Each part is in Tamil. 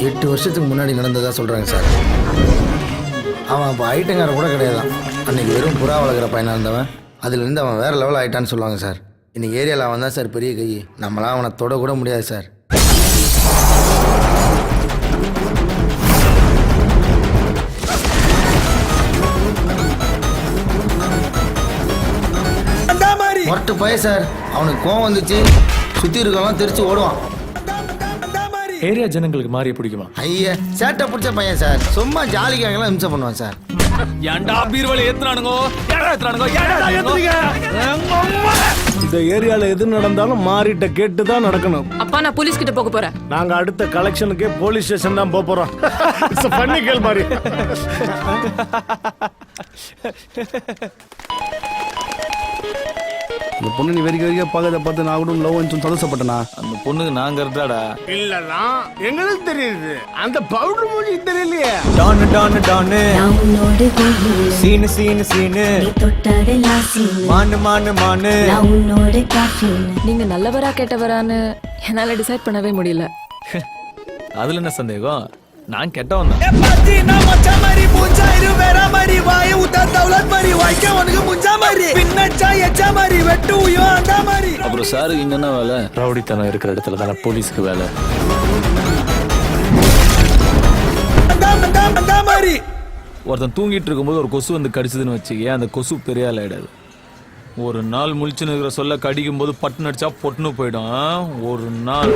8 வருஷத்துக்கு முன்னாடி நடந்ததா சொல்கிறாங்க சார். அவன் அப்போ ஐட்டங்கார கூட கிடையாதான். அன்றைக்கி வெறும் புறா வளர்க்குற பையனாக இருந்தவன் அதுலேருந்து அவன் வேறு லெவல் ஆகிட்டான்னு சொல்லுவாங்க சார். இன்றைக்கி ஏரியாவில் அவன் தான் சார் பெரிய கை. நம்மளாம் அவனை தொட கூட முடியாது சார். மொரட்டு பையன் சார். அவனுக்கு கோவம் வந்துச்சு, சுற்றி இருக்கவங்க தெரிச்சு ஓடுவான். ஏரியா ஜனங்களுக்கு மாறி பிடிக்குமா? ஐயா சேட்டை பிடிச்ச பையன் சார். சும்மா ஜாலிக்காகலாம் இம்சை பண்ணுவான் சார். ஏன்டா பீர்வலை ஏத்துறானுங்கோ? ஏடா ஏத்துறானுங்கோ? ஏடா ஏத்துறீங்க? இந்த ஏரியால எது நடந்தாலும் மாறிட்ட கேட்டு தான் நடக்கணும். அப்பா நான் போலீஸ் கிட்ட போக போறேன். நாங்க அடுத்த கலெக்ஷனுக்கே போலீஸ் ஸ்டேஷன் தான் போறோம். பண்ணி கேள் மாதிரி. அந்த பொண்ணு நீ வெறிக்க பார்க்கறத பார்த்து நான் கூட லவ் வந்து சந்தோஷப்பட்டனா? அந்த பொண்ணுக்கு நாங்க இருந்தாடா. இல்லனா எங்களுக்கு தெரியுது, அந்த பவுடர் மூஞ்சி தெரியலையே. டான் டான் டான் உன்னோடு சீனு சீனு சீனு தொட்டடலாம் சீனு மானு மானு மானு உன்னோடு காஃபின். நீங்க நல்லவரா கெட்டவரான்னு என்னால டிசைட் பண்ணவே முடியல. அதுல என்ன சந்தேகம்? நான் கெட்டவன் தான். அப்புறம் சாரு என்னன்னா வேலை? ரவுடித்தனம் இருக்கிற இடத்துல தானே போலீஸ்க்கு வேலை. ஒருத்தன் தூங்கிட்டு இருக்கும்போது ஒரு கொசு வந்து கடிச்சதுன்னு வச்சுக்கே, அந்த கொசு பெரிய ஆள் ஆயிடாது. ஒரு நாள் முழிச்சுன்னு இருக்கிற சொல்ல கடிக்கும் போது பட்டுன்னு அடிச்சா பொட்டுன்னு போயிடும். ஒரு நாள்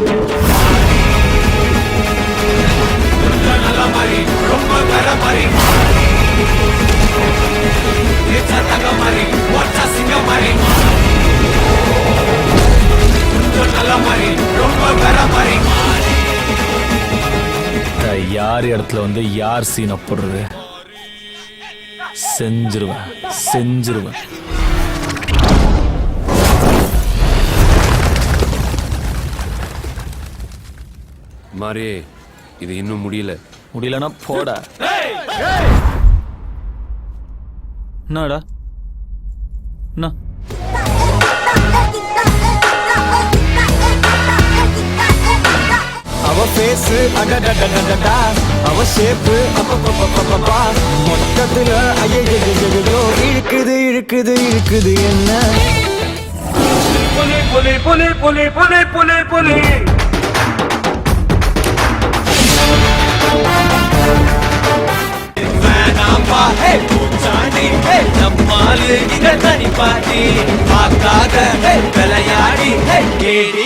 யார் இடத்துல வந்து யார் சீனை போடுறது செஞ்சிருவேன் செஞ்சிருவேன். மாறி இது இன்னும் முடியலனா போடா. என்னடா என்ன? அவ ஃபேஸ் அடடடடடடா அவ ஷேப் அப்பப்பப்பப்பப்பா மொத்தத்துல ஐயையையையோ இழுக்குது இழுக்குது இழுக்குது என்ன? புலி புலி புலி புலி புலி புலி புலி நம்மாலு இத தனி பாட்டி பார்க்காத விளையாடி கேடி